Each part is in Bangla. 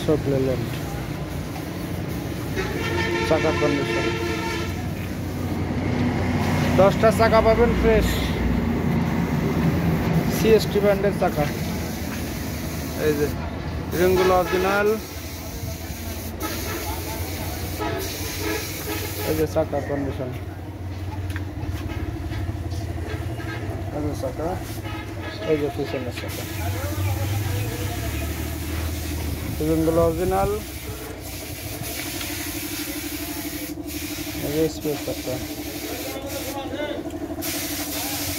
অশোক লেল্যান্ড, চাকার কন্ডিশন। 10টা চাকা পাবেন ফ্রেশ, সিএসটি ব্র্যান্ডের চাকা। এই যে রিংগুলো অরিজিনাল, এই যে চাকার কন্ডিশন, এই যে চাকা, এই যে পিছনের চাকা, রিংগুলো অরিজিনাল, এই যে স্পেস চাকা,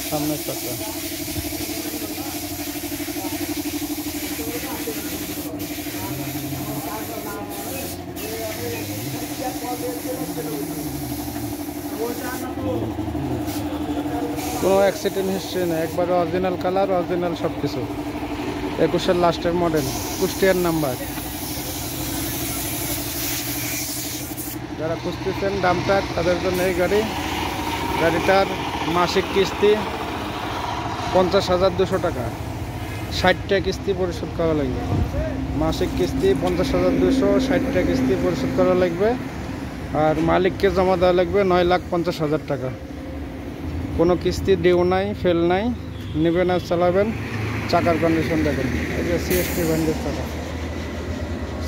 সামনের চাকা। কোনো অ্যাক্সিডেন্ট হিস্ট্রি নেই, একবারে অরিজিনাল কালার, অরিজিনাল সব কিছু। 21-এর লাস্টের মডেল, কুষ্টিয়ার নাম্বার। যারা খুঁজতেছেন দামটার, তাদের জন্য এই গাড়িটার মাসিক কিস্তি 50,200 টাকা, 60টা কিস্তি পরিশোধ করা লাগবে। মাসিক কিস্তি 50,200, 60টা কিস্তি পরিশোধ করা লাগবে। আর মালিককে জমা দেওয়া লাগবে 9,50,000 টাকা। কোনো কিস্তি ডিউ নাই, ফেল নাই, নেবেন আর চালাবেন। চাকার কন্ডিশন দেখেন, এই যে সিএসটি ব্র্যান্ডের চাকা,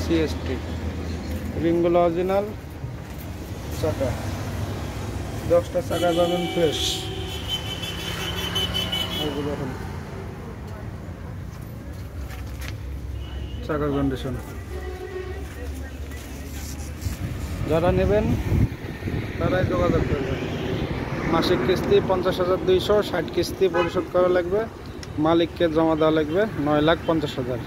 সিএসটি, রিংগুলো অরিজিনাল, চাকা। 10টা চাকা পাবেন ফ্রেশ। দেখুন চাকার কন্ডিশন। যারা নেবেন তারাই যোগাযোগ করবেন। মাসিক কিস্তি 50,200, 60 কিস্তি পরিশোধ করা লাগবে। মালিককে জমা দেওয়া লাগবে 9,50,000।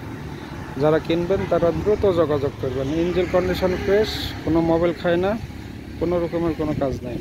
যারা কিনবেন তারা দ্রুত যোগাযোগ করবেন। ইঞ্জিন কন্ডিশন ফ্রেশ, কোনো মোবাইল খায় না, কোনো রকমের কোনো কাজ নাই।